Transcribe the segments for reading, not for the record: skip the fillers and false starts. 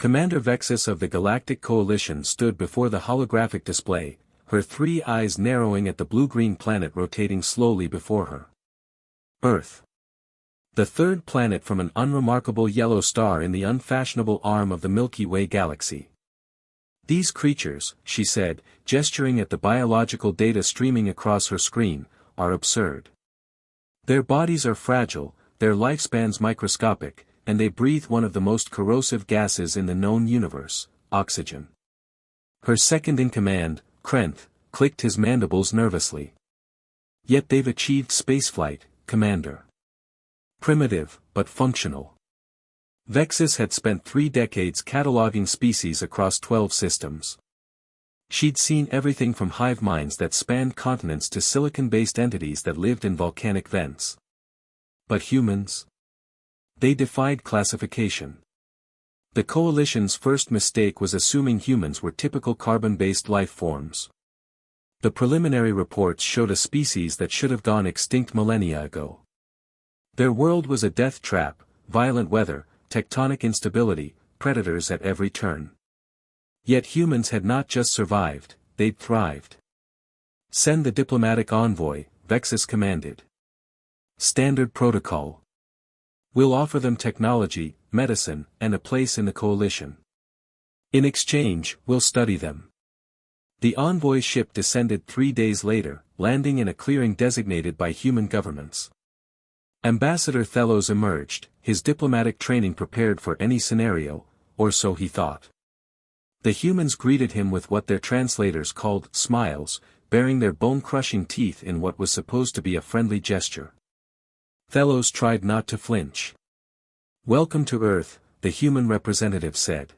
Commander Vexus of the Galactic Coalition stood before the holographic display, her 3 eyes narrowing at the blue-green planet rotating slowly before her. Earth. The third planet from an unremarkable yellow star in the unfashionable arm of the Milky Way galaxy. These creatures, she said, gesturing at the biological data streaming across her screen, are absurd. Their bodies are fragile, their lifespans microscopic, and they breathe one of the most corrosive gases in the known universe, oxygen. Her second-in-command, Krenth, clicked his mandibles nervously. Yet they've achieved spaceflight, Commander. Primitive, but functional. Vexus had spent 3 decades cataloging species across 12 systems. She'd seen everything from hive minds that spanned continents to silicon-based entities that lived in volcanic vents. But humans? They defied classification. The Coalition's first mistake was assuming humans were typical carbon-based life forms. The preliminary reports showed a species that should have gone extinct millennia ago. Their world was a death trap, violent weather, tectonic instability, predators at every turn. Yet humans had not just survived, they'd thrived. Send the diplomatic envoy, Vexus commanded. Standard protocol. We'll offer them technology, medicine, and a place in the Coalition. In exchange, we'll study them. The envoy's ship descended 3 days later, landing in a clearing designated by human governments. Ambassador Thelos emerged, his diplomatic training prepared for any scenario, or so he thought. The humans greeted him with what their translators called smiles, baring their bone-crushing teeth in what was supposed to be a friendly gesture. Thelos tried not to flinch. "Welcome to Earth," the human representative said.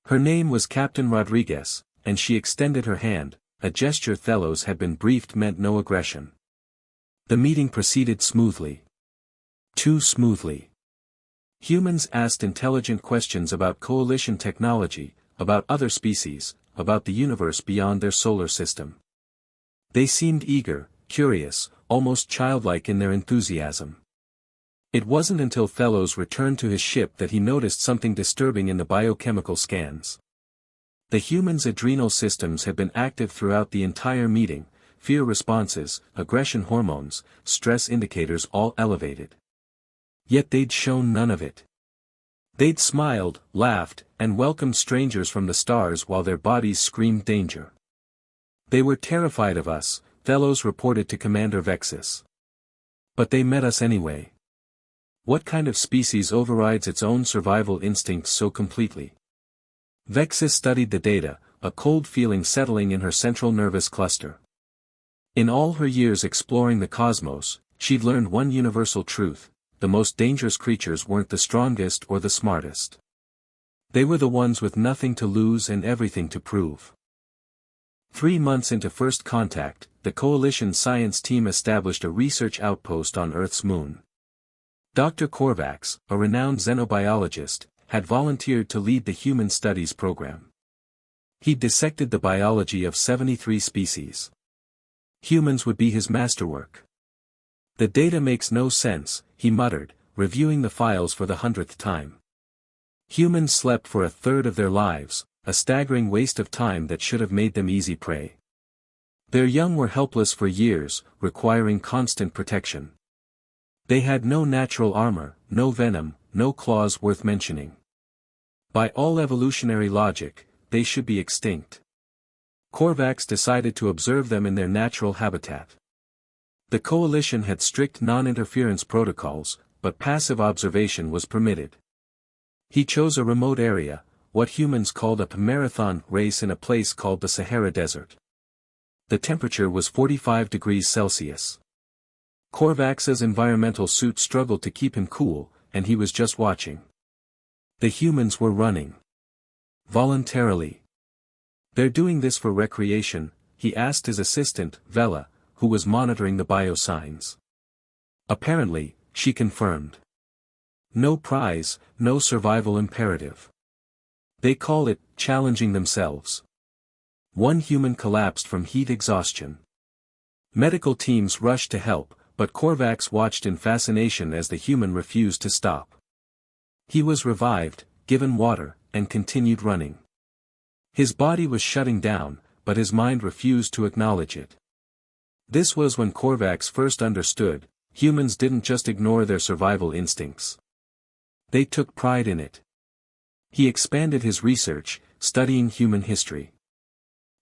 Her name was Captain Rodriguez, and she extended her hand, a gesture Thelos had been briefed meant no aggression. The meeting proceeded smoothly. Too smoothly. Humans asked intelligent questions about Coalition technology, about other species, about the universe beyond their solar system. They seemed eager, curious, almost childlike in their enthusiasm. It wasn't until Thelos returned to his ship that he noticed something disturbing in the biochemical scans. The humans' adrenal systems had been active throughout the entire meeting, fear responses, aggression hormones, stress indicators all elevated. Yet they'd shown none of it. They'd smiled, laughed, and welcomed strangers from the stars while their bodies screamed danger. "They were terrified of us," Thelos reported to Commander Vexus. "But they met us anyway. What kind of species overrides its own survival instincts so completely?" Vexus studied the data, a cold feeling settling in her central nervous cluster. In all her years exploring the cosmos, she'd learned one universal truth: the most dangerous creatures weren't the strongest or the smartest. They were the ones with nothing to lose and everything to prove. 3 months into first contact, the Coalition science team established a research outpost on Earth's moon. Dr. Korvax, a renowned xenobiologist, had volunteered to lead the human studies program. He dissected the biology of 73 species. Humans would be his masterwork. "The data makes no sense," he muttered, reviewing the files for the 100th time. Humans slept for a third of their lives, a staggering waste of time that should have made them easy prey. Their young were helpless for years, requiring constant protection. They had no natural armor, no venom, no claws worth mentioning. By all evolutionary logic, they should be extinct. Korvax decided to observe them in their natural habitat. The Coalition had strict non-interference protocols, but passive observation was permitted. He chose a remote area, what humans called a marathon race in a place called the Sahara Desert. The temperature was 45 degrees Celsius. Korvax's environmental suit struggled to keep him cool, and he was just watching. The humans were running. Voluntarily. "They're doing this for recreation," he asked his assistant, Vela, who was monitoring the biosigns. "Apparently," she confirmed. "No prize, no survival imperative. They call it, challenging themselves." One human collapsed from heat exhaustion. Medical teams rushed to help, but Korvax watched in fascination as the human refused to stop. He was revived, given water, and continued running. His body was shutting down, but his mind refused to acknowledge it. This was when Korvax first understood, humans didn't just ignore their survival instincts. They took pride in it. He expanded his research, studying human history.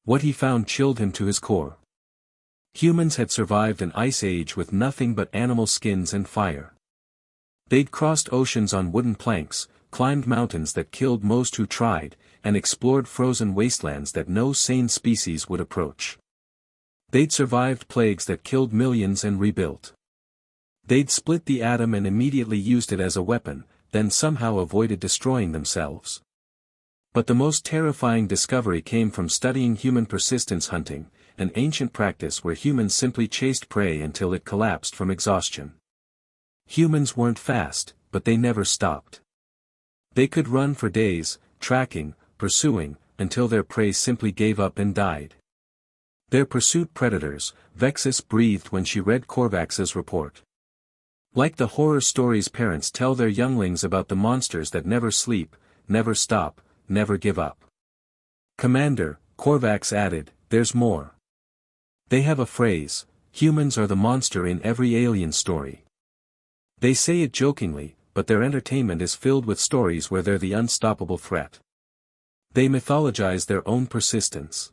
What he found chilled him to his core. Humans had survived an ice age with nothing but animal skins and fire. They'd crossed oceans on wooden planks, climbed mountains that killed most who tried, and explored frozen wastelands that no sane species would approach. They'd survived plagues that killed millions and rebuilt. They'd split the atom and immediately used it as a weapon, then somehow avoided destroying themselves. But the most terrifying discovery came from studying human persistence hunting, an ancient practice where humans simply chased prey until it collapsed from exhaustion. Humans weren't fast, but they never stopped. They could run for days, tracking, pursuing, until their prey simply gave up and died. Their pursuit predators, Vexus breathed when she read Korvax's report. Like the horror stories parents tell their younglings about the monsters that never sleep, never stop, never give up. Commander, Korvax added, there's more. They have a phrase, humans are the monster in every alien story. They say it jokingly, but their entertainment is filled with stories where they're the unstoppable threat. They mythologize their own persistence.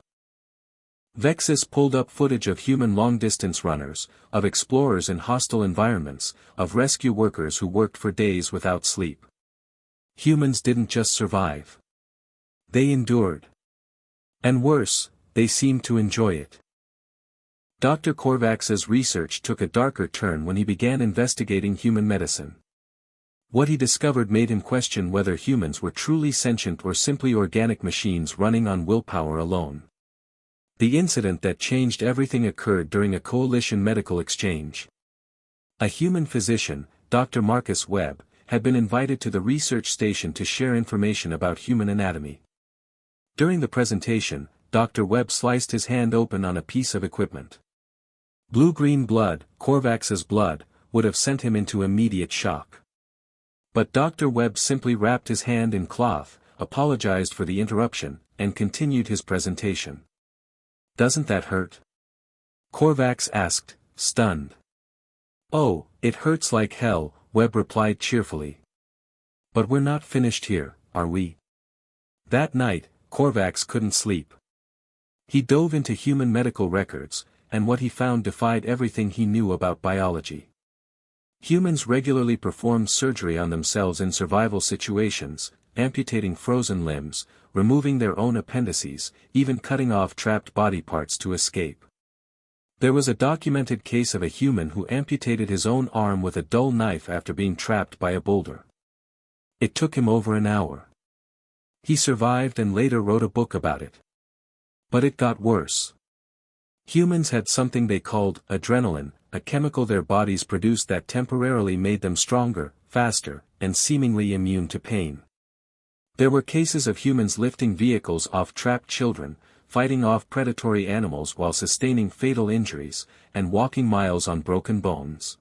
Vexus pulled up footage of human long-distance runners, of explorers in hostile environments, of rescue workers who worked for days without sleep. Humans didn't just survive. They endured. And worse, they seemed to enjoy it. Dr. Korvax's research took a darker turn when he began investigating human medicine. What he discovered made him question whether humans were truly sentient or simply organic machines running on willpower alone. The incident that changed everything occurred during a coalition medical exchange. A human physician, Dr. Marcus Webb, had been invited to the research station to share information about human anatomy. During the presentation, Dr. Webb sliced his hand open on a piece of equipment. Blue-green blood, Korvax's blood, would have sent him into immediate shock. But Dr. Webb simply wrapped his hand in cloth, apologized for the interruption, and continued his presentation. Doesn't that hurt? Korvax asked, stunned. Oh, it hurts like hell, Webb replied cheerfully. But we're not finished here, are we? That night, Korvax couldn't sleep. He dove into human medical records, and what he found defied everything he knew about biology. Humans regularly performed surgery on themselves in survival situations, amputating frozen limbs, removing their own appendices, even cutting off trapped body parts to escape. There was a documented case of a human who amputated his own arm with a dull knife after being trapped by a boulder. It took him over an hour. He survived and later wrote a book about it. But it got worse. Humans had something they called adrenaline, a chemical their bodies produced that temporarily made them stronger, faster, and seemingly immune to pain. There were cases of humans lifting vehicles off trapped children, fighting off predatory animals while sustaining fatal injuries, and walking miles on broken bones.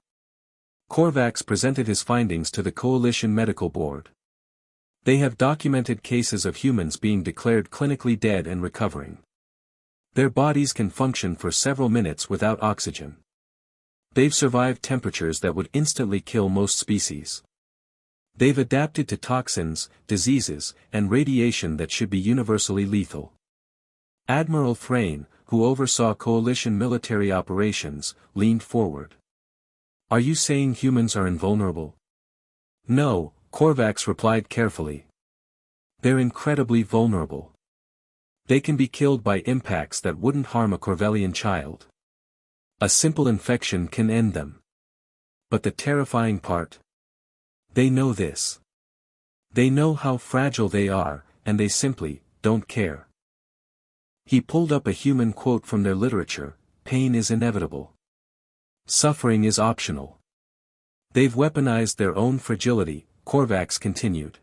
Korvax presented his findings to the Coalition Medical Board. They have documented cases of humans being declared clinically dead and recovering. Their bodies can function for several minutes without oxygen. They've survived temperatures that would instantly kill most species. They've adapted to toxins, diseases, and radiation that should be universally lethal. Admiral Thrain, who oversaw coalition military operations, leaned forward. Are you saying humans are invulnerable? No, Korvax replied carefully. They're incredibly vulnerable. They can be killed by impacts that wouldn't harm a Corvellian child. A simple infection can end them. But the terrifying part? They know this. They know how fragile they are, and they simply don't care. He pulled up a human quote from their literature, pain is inevitable. Suffering is optional. They've weaponized their own fragility, Korvax continued.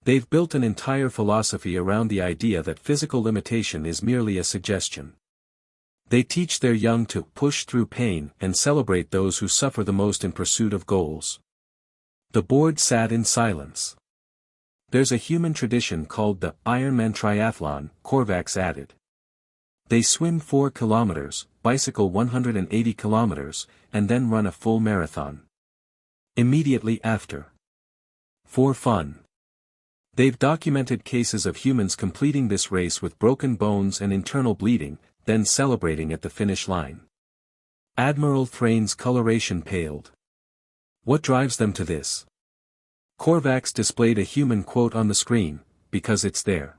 They've built an entire philosophy around the idea that physical limitation is merely a suggestion. They teach their young to push through pain and celebrate those who suffer the most in pursuit of goals. The board sat in silence. There's a human tradition called the Ironman Triathlon, Korvax added. They swim 4 kilometers, bicycle 180 kilometers, and then run a full marathon. Immediately after. For fun. They've documented cases of humans completing this race with broken bones and internal bleeding, then celebrating at the finish line. Admiral Thrane's coloration paled. What drives them to this? Korvax displayed a human quote on the screen, because it's there.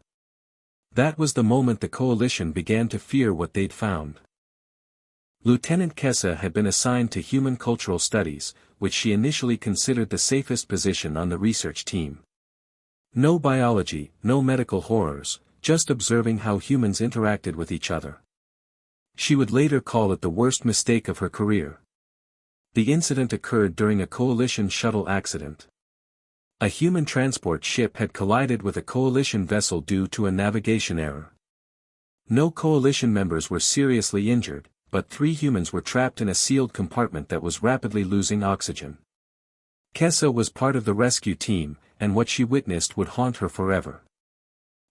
That was the moment the coalition began to fear what they'd found. Lieutenant Kessa had been assigned to human cultural studies, which she initially considered the safest position on the research team. No biology, no medical horrors, just observing how humans interacted with each other. She would later call it the worst mistake of her career. The incident occurred during a coalition shuttle accident. A human transport ship had collided with a coalition vessel due to a navigation error. No coalition members were seriously injured, but 3 humans were trapped in a sealed compartment that was rapidly losing oxygen. Kessa was part of the rescue team, and what she witnessed would haunt her forever.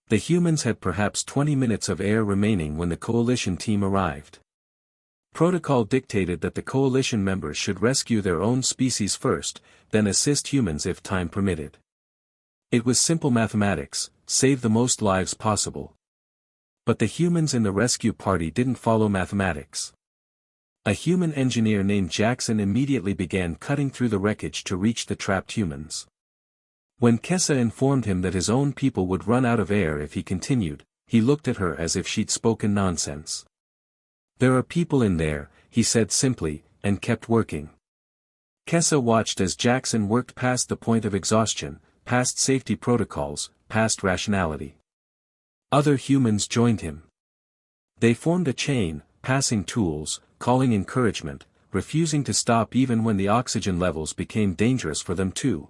The humans had perhaps 20 minutes of air remaining when the coalition team arrived. Protocol dictated that the coalition members should rescue their own species first, then assist humans if time permitted. It was simple mathematics, save the most lives possible. But the humans in the rescue party didn't follow mathematics. A human engineer named Jackson immediately began cutting through the wreckage to reach the trapped humans. When Kessa informed him that his own people would run out of air if he continued, he looked at her as if she'd spoken nonsense. There are people in there, he said simply, and kept working. Kessa watched as Jackson worked past the point of exhaustion, past safety protocols, past rationality. Other humans joined him. They formed a chain, passing tools, calling encouragement, refusing to stop even when the oxygen levels became dangerous for them too.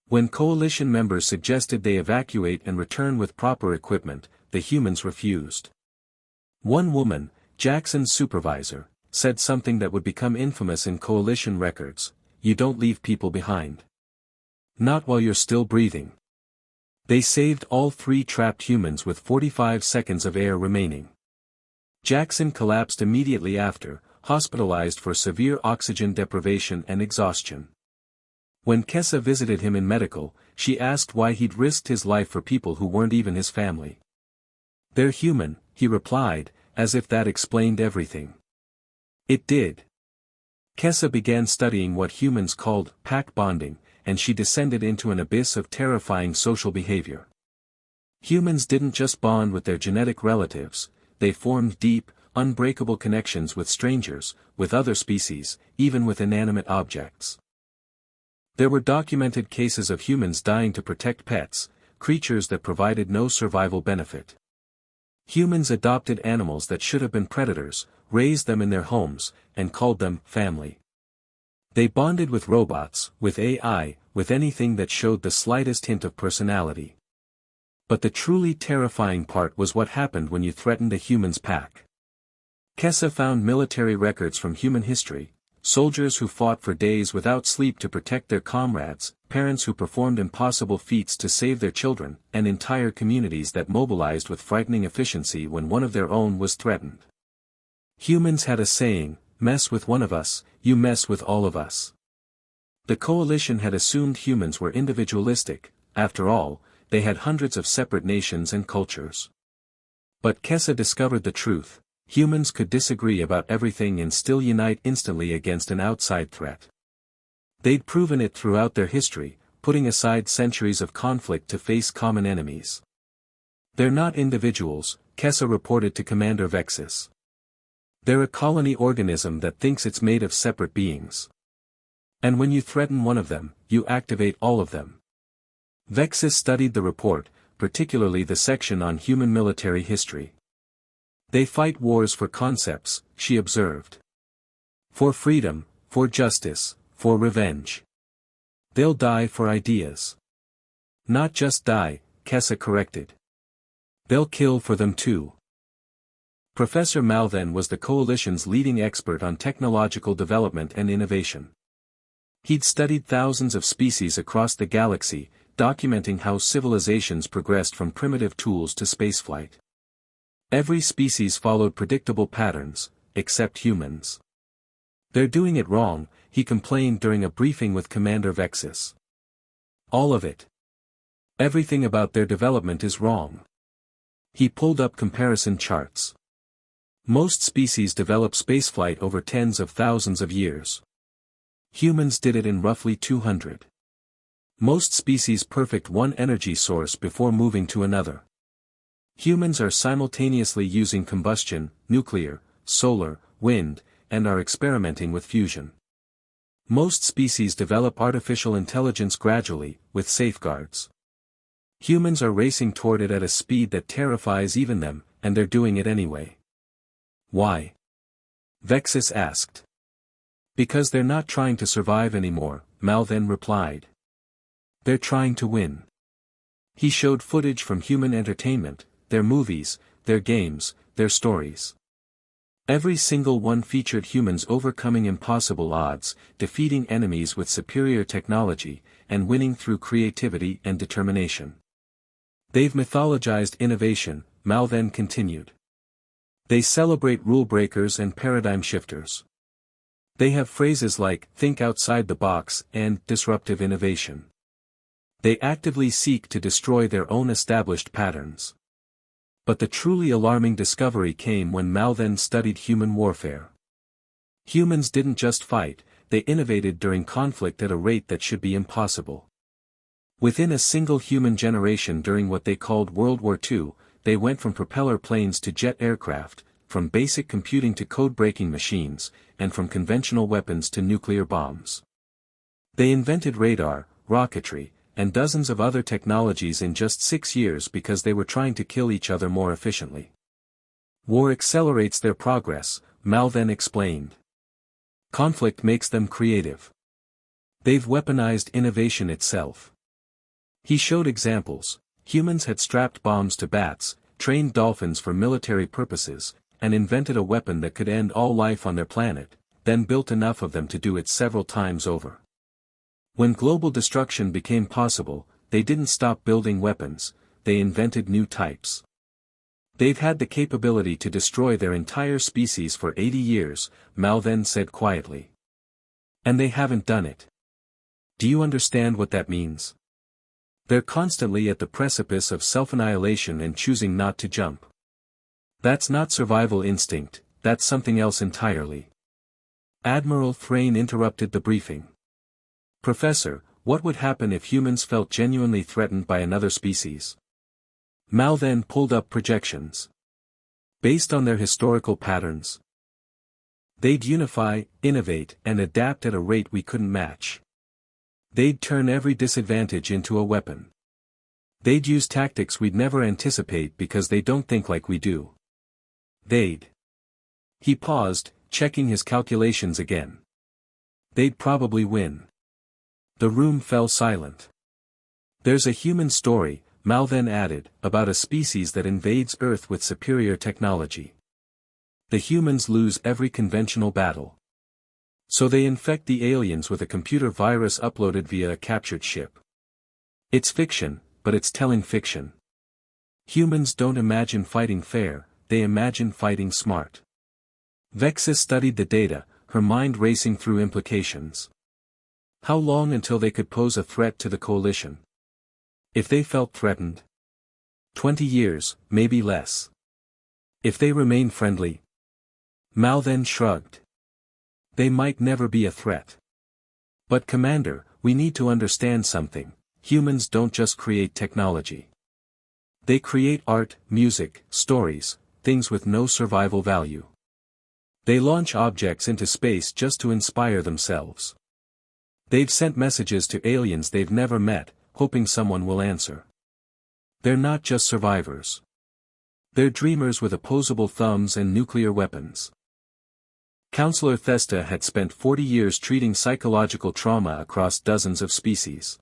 When coalition members suggested they evacuate and return with proper equipment, the humans refused. One woman, Jackson's supervisor, said something that would become infamous in coalition records: "You don't leave people behind. Not while you're still breathing." They saved all 3 trapped humans with 45 seconds of air remaining. Jackson collapsed immediately after, hospitalized for severe oxygen deprivation and exhaustion. When Kessa visited him in medical, she asked why he'd risked his life for people who weren't even his family. "They're human," he replied, as if that explained everything. It did. Kessa began studying what humans called pack bonding, and she descended into an abyss of terrifying social behavior. Humans didn't just bond with their genetic relatives, they formed deep, unbreakable connections with strangers, with other species, even with inanimate objects. There were documented cases of humans dying to protect pets, creatures that provided no survival benefit. Humans adopted animals that should have been predators, raised them in their homes, and called them family. They bonded with robots, with AI, with anything that showed the slightest hint of personality. But the truly terrifying part was what happened when you threatened a human's pack. Kessa found military records from human history: soldiers who fought for days without sleep to protect their comrades, parents who performed impossible feats to save their children, and entire communities that mobilized with frightening efficiency when one of their own was threatened. Humans had a saying: "Mess with one of us, you mess with all of us." The coalition had assumed humans were individualistic. After all, they had hundreds of separate nations and cultures. But Kessa discovered the truth: humans could disagree about everything and still unite instantly against an outside threat. They'd proven it throughout their history, putting aside centuries of conflict to face common enemies. "They're not individuals," Kessa reported to Commander Vexus. "They're a colony organism that thinks it's made of separate beings. And when you threaten one of them, you activate all of them." Vexus studied the report, particularly the section on human military history. "They fight wars for concepts," she observed. "For freedom, for justice, for revenge. They'll die for ideas." "Not just die," Kessa corrected. "They'll kill for them too." Professor Malven was the coalition's leading expert on technological development and innovation. He'd studied thousands of species across the galaxy, documenting how civilizations progressed from primitive tools to spaceflight. Every species followed predictable patterns, except humans. "They're doing it wrong," he complained during a briefing with Commander Vexus. "All of it. Everything about their development is wrong." He pulled up comparison charts. Most species develop spaceflight over tens of thousands of years. Humans did it in roughly 200. Most species perfect one energy source before moving to another. Humans are simultaneously using combustion, nuclear, solar, wind, and are experimenting with fusion. Most species develop artificial intelligence gradually, with safeguards. Humans are racing toward it at a speed that terrifies even them, and they're doing it anyway. "Why?" Vexus asked. "Because they're not trying to survive anymore," Mal then replied. "They're trying to win." He showed footage from human entertainment, their movies, their games, their stories. Every single one featured humans overcoming impossible odds, defeating enemies with superior technology, and winning through creativity and determination. "They've mythologized innovation," Mal then continued. "They celebrate rule breakers and paradigm shifters. They have phrases like, 'think outside the box,' and 'disruptive innovation.' They actively seek to destroy their own established patterns." But the truly alarming discovery came when Mal then studied human warfare. Humans didn't just fight, they innovated during conflict at a rate that should be impossible. Within a single human generation during what they called World War II, they went from propeller planes to jet aircraft, from basic computing to code-breaking machines, and from conventional weapons to nuclear bombs. They invented radar, rocketry, and dozens of other technologies in just 6 years because they were trying to kill each other more efficiently. "War accelerates their progress," Mal then explained. "Conflict makes them creative. They've weaponized innovation itself." He showed examples. Humans had strapped bombs to bats, trained dolphins for military purposes, and invented a weapon that could end all life on their planet, then built enough of them to do it several times over. When global destruction became possible, they didn't stop building weapons, they invented new types. "They've had the capability to destroy their entire species for 80 years, Mal then said quietly. "And they haven't done it. Do you understand what that means? They're constantly at the precipice of self-annihilation and choosing not to jump. That's not survival instinct, that's something else entirely." Admiral Thrain interrupted the briefing. "Professor, what would happen if humans felt genuinely threatened by another species?" Mal then pulled up projections. "Based on their historical patterns, they'd unify, innovate, and adapt at a rate we couldn't match. They'd turn every disadvantage into a weapon. They'd use tactics we'd never anticipate because they don't think like we do. They'd..." He paused, checking his calculations again. "They'd probably win." The room fell silent. "There's a human story," Mal then added, "about a species that invades Earth with superior technology. The humans lose every conventional battle. So they infect the aliens with a computer virus uploaded via a captured ship. It's fiction, but it's telling fiction. Humans don't imagine fighting fair, they imagine fighting smart." Vexus studied the data, her mind racing through implications. How long until they could pose a threat to the coalition? If they felt threatened? 20 years, maybe less. If they remain friendly? Mal then shrugged. They might never be a threat. "But Commander, we need to understand something. Humans don't just create technology. They create art, music, stories, things with no survival value. They launch objects into space just to inspire themselves. They've sent messages to aliens they've never met, hoping someone will answer. They're not just survivors. They're dreamers with opposable thumbs and nuclear weapons." Counselor Thesta had spent 40 years treating psychological trauma across dozens of species.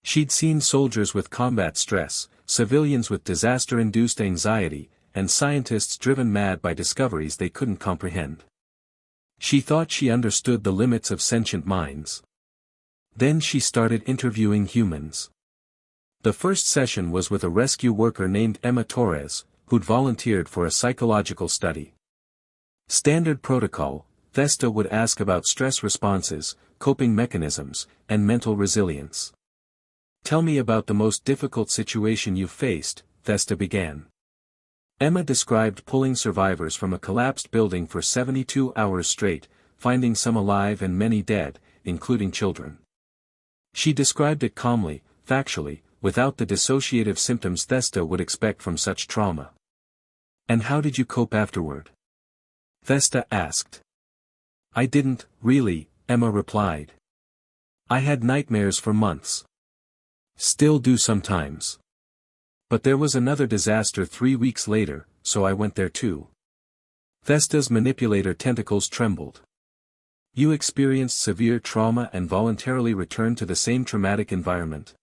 She'd seen soldiers with combat stress, civilians with disaster-induced anxiety, and scientists driven mad by discoveries they couldn't comprehend. She thought she understood the limits of sentient minds. Then she started interviewing humans. The first session was with a rescue worker named Emma Torres, who'd volunteered for a psychological study. Standard protocol, Vesta would ask about stress responses, coping mechanisms, and mental resilience. "Tell me about the most difficult situation you faced," Vesta began. Emma described pulling survivors from a collapsed building for 72 hours straight, finding some alive and many dead, including children. She described it calmly, factually, without the dissociative symptoms Vesta would expect from such trauma. "And how did you cope afterward?" Vesta asked. "I didn't, really," Emma replied. "I had nightmares for months. Still do sometimes. But there was another disaster 3 weeks later, so I went there too." Vesta's manipulator tentacles trembled. "You experienced severe trauma and voluntarily returned to the same traumatic environment?"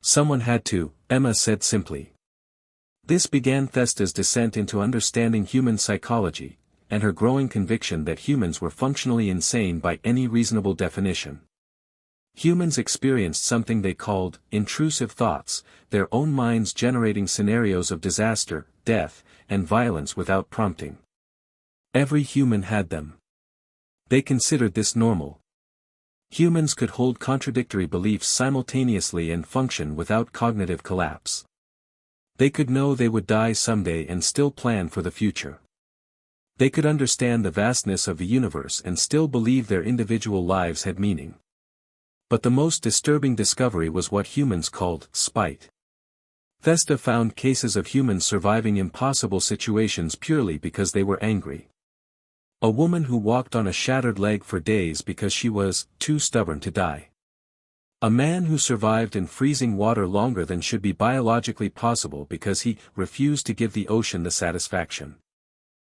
"Someone had to," Emma said simply. This began Vesta's descent into understanding human psychology, and her growing conviction that humans were functionally insane by any reasonable definition. Humans experienced something they called intrusive thoughts, their own minds generating scenarios of disaster, death, and violence without prompting. Every human had them. They considered this normal. Humans could hold contradictory beliefs simultaneously and function without cognitive collapse. They could know they would die someday and still plan for the future. They could understand the vastness of the universe and still believe their individual lives had meaning. But the most disturbing discovery was what humans called spite. Vesta found cases of humans surviving impossible situations purely because they were angry. A woman who walked on a shattered leg for days because she was too stubborn to die. A man who survived in freezing water longer than should be biologically possible because he refused to give the ocean the satisfaction.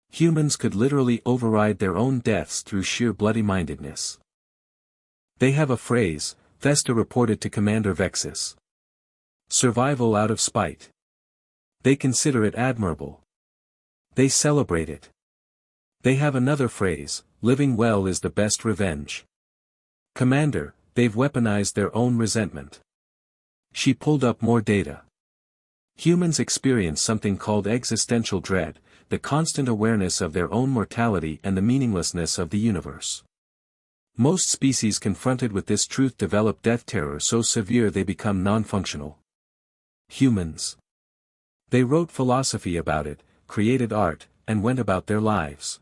Humans could literally override their own deaths through sheer bloody-mindedness. "They have a phrase," Vesta reported to Commander Vexis. "Survival out of spite. They consider it admirable. They celebrate it. They have another phrase, living well is the best revenge. Commander, they've weaponized their own resentment." She pulled up more data. Humans experience something called existential dread, the constant awareness of their own mortality and the meaninglessness of the universe. Most species confronted with this truth develop death terror so severe they become non-functional. Humans. They wrote philosophy about it, created art, and went about their lives.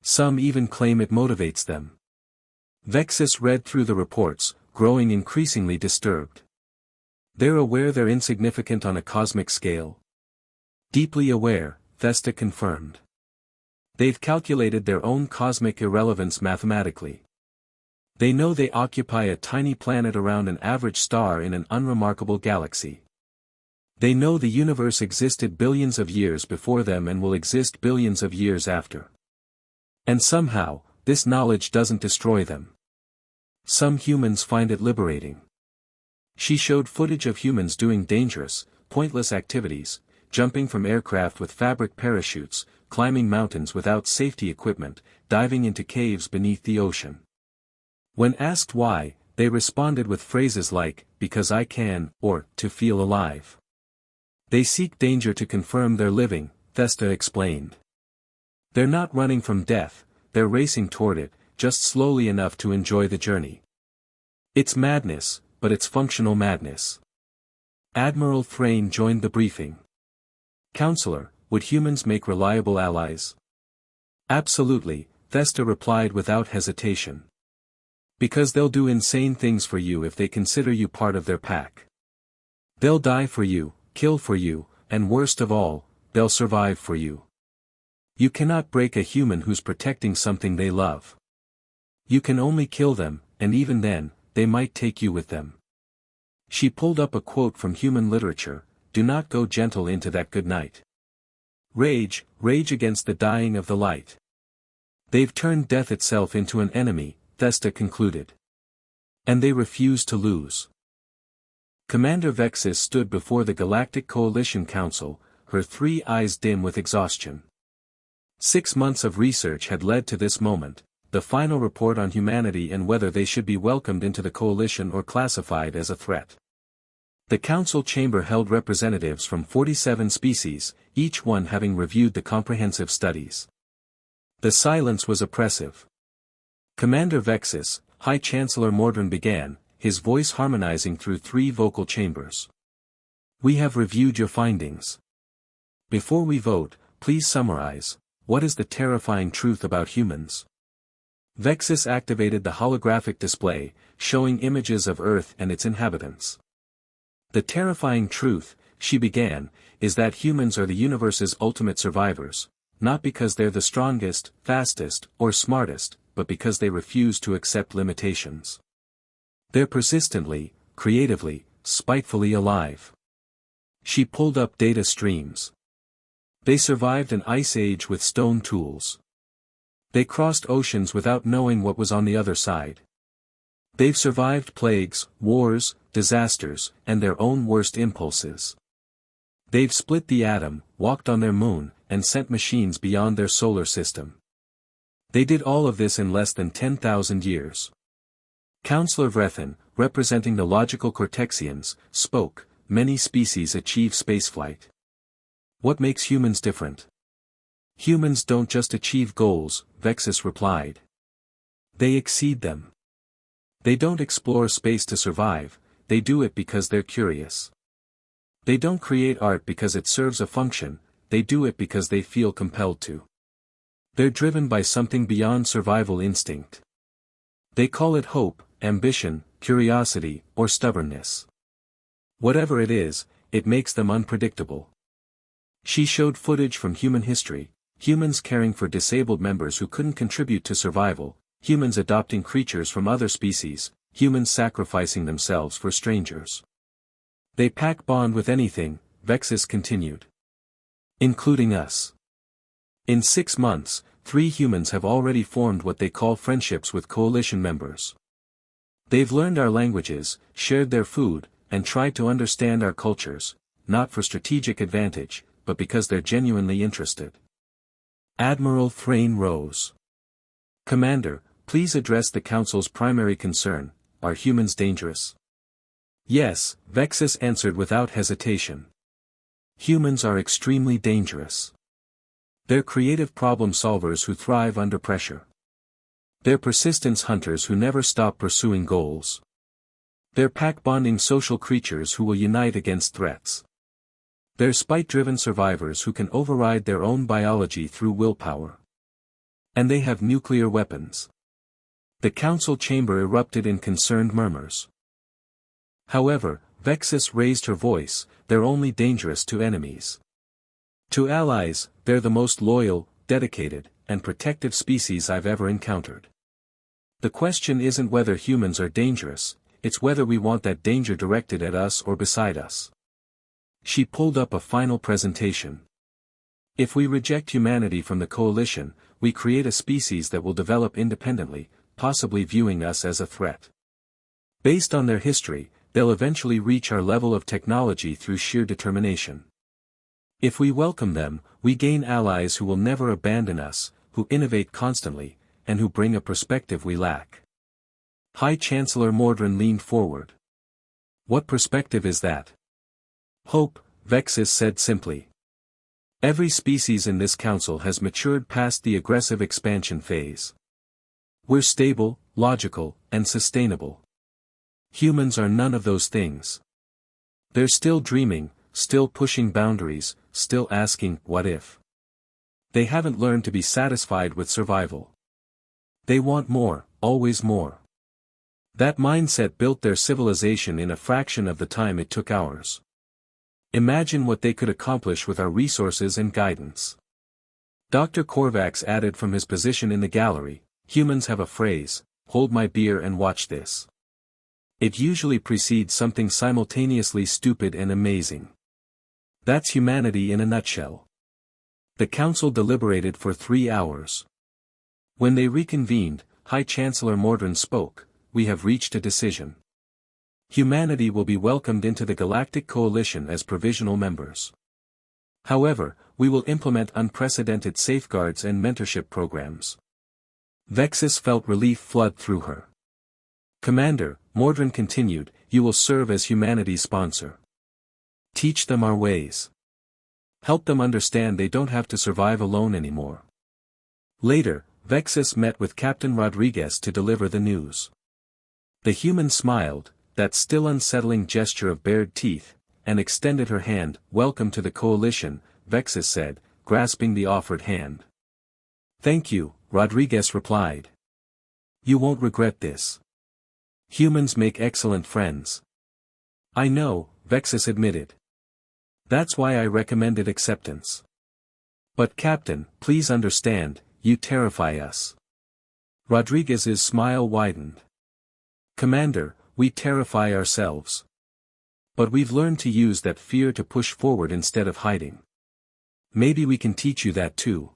Some even claim it motivates them. Vexis read through the reports, growing increasingly disturbed. "They're aware they're insignificant on a cosmic scale." "Deeply aware," Vesta confirmed. "They've calculated their own cosmic irrelevance mathematically. They know they occupy a tiny planet around an average star in an unremarkable galaxy. They know the universe existed billions of years before them and will exist billions of years after. And somehow, this knowledge doesn't destroy them. Some humans find it liberating." She showed footage of humans doing dangerous, pointless activities, jumping from aircraft with fabric parachutes, climbing mountains without safety equipment, diving into caves beneath the ocean. When asked why, they responded with phrases like, "because I can," or, "to feel alive." They seek danger to confirm they're living, Vesta explained. They're not running from death, they're racing toward it, just slowly enough to enjoy the journey. It's madness, but it's functional madness. Admiral Thrain joined the briefing. "Counselor, would humans make reliable allies?" "Absolutely," Vesta replied without hesitation. "Because they'll do insane things for you if they consider you part of their pack. They'll die for you, kill for you, and worst of all, they'll survive for you. You cannot break a human who's protecting something they love. You can only kill them, and even then, they might take you with them." She pulled up a quote from human literature, "Do not go gentle into that good night. Rage, rage against the dying of the light." They've turned death itself into an enemy, Vesta concluded. And they refuse to lose. Commander Vexis stood before the Galactic Coalition Council, her 3 eyes dim with exhaustion. 6 months of research had led to this moment, the final report on humanity and whether they should be welcomed into the coalition or classified as a threat. The council chamber held representatives from 47 species, each one having reviewed the comprehensive studies. The silence was oppressive. Commander Vexus, High Chancellor Mordrin began, his voice harmonizing through 3 vocal chambers. We have reviewed your findings. Before we vote, please summarize, what is the terrifying truth about humans? Vexus activated the holographic display, showing images of Earth and its inhabitants. The terrifying truth, she began, is that humans are the universe's ultimate survivors, not because they're the strongest, fastest, or smartest, but because they refuse to accept limitations. They're persistently, creatively, spitefully alive. She pulled up data streams. They survived an ice age with stone tools. They crossed oceans without knowing what was on the other side. They've survived plagues, wars, disasters, and their own worst impulses. They've split the atom, walked on their moon, and sent machines beyond their solar system. They did all of this in less than 10,000 years. Counselor Vrethen, representing the logical Cortexians, spoke, many species achieve spaceflight. What makes humans different? Humans don't just achieve goals, Vexus replied. They exceed them. They don't explore space to survive, they do it because they're curious. They don't create art because it serves a function, they do it because they feel compelled to. They're driven by something beyond survival instinct. They call it hope, ambition, curiosity, or stubbornness. Whatever it is, it makes them unpredictable. She showed footage from human history, humans caring for disabled members who couldn't contribute to survival, humans adopting creatures from other species, humans sacrificing themselves for strangers. They pack bond with anything, Vexus continued. Including us. In 6 months, 3 humans have already formed what they call friendships with coalition members. They've learned our languages, shared their food, and tried to understand our cultures, not for strategic advantage, but because they're genuinely interested. Admiral Thrain rose. Commander, please address the Council's primary concern, are humans dangerous? Yes, Vexus answered without hesitation. Humans are extremely dangerous. They're creative problem solvers who thrive under pressure. They're persistence hunters who never stop pursuing goals. They're pack-bonding social creatures who will unite against threats. They're spite-driven survivors who can override their own biology through willpower. And they have nuclear weapons. The council chamber erupted in concerned murmurs. However, Vexus raised her voice, they're only dangerous to enemies. To allies, they're the most loyal, dedicated, and protective species I've ever encountered. The question isn't whether humans are dangerous, it's whether we want that danger directed at us or beside us. She pulled up a final presentation. If we reject humanity from the coalition, we create a species that will develop independently, possibly viewing us as a threat. Based on their history, they'll eventually reach our level of technology through sheer determination. If we welcome them, we gain allies who will never abandon us, who innovate constantly, and who bring a perspective we lack. High Chancellor Mordrin leaned forward. What perspective is that? Hope, Vexus said simply. Every species in this council has matured past the aggressive expansion phase. We're stable, logical, and sustainable. Humans are none of those things. They're still dreaming, still pushing boundaries, still asking, what if? They haven't learned to be satisfied with survival. They want more, always more. That mindset built their civilization in a fraction of the time it took ours. Imagine what they could accomplish with our resources and guidance. Dr. Korvax added from his position in the gallery, humans have a phrase, hold my beer and watch this. It usually precedes something simultaneously stupid and amazing. That's humanity in a nutshell. The council deliberated for 3 hours. When they reconvened, High Chancellor Mordrin spoke, we have reached a decision. Humanity will be welcomed into the Galactic Coalition as provisional members. However, we will implement unprecedented safeguards and mentorship programs. Vexus felt relief flood through her. Commander, Mordrin continued, you will serve as humanity's sponsor. Teach them our ways. Help them understand they don't have to survive alone anymore. Later, Vexus met with Captain Rodriguez to deliver the news. The human smiled, that still unsettling gesture of bared teeth, and extended her hand. "Welcome to the coalition," Vexus said, grasping the offered hand. "Thank you," Rodriguez replied. "You won't regret this. Humans make excellent friends." "I know," Vexus admitted. "That's why I recommended acceptance. But Captain, please understand, you terrify us." Rodriguez's smile widened. "Commander, we terrify ourselves. But we've learned to use that fear to push forward instead of hiding. Maybe we can teach you that too."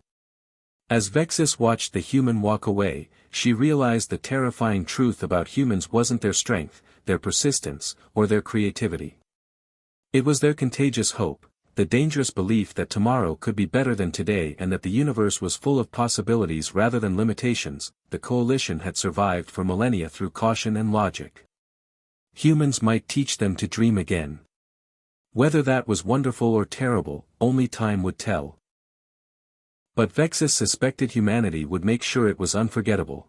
As Vexus watched the human walk away, she realized the terrifying truth about humans wasn't their strength, their persistence, or their creativity. It was their contagious hope, the dangerous belief that tomorrow could be better than today and that the universe was full of possibilities rather than limitations. The coalition had survived for millennia through caution and logic. Humans might teach them to dream again. Whether that was wonderful or terrible, only time would tell. But Vexus suspected humanity would make sure it was unforgettable.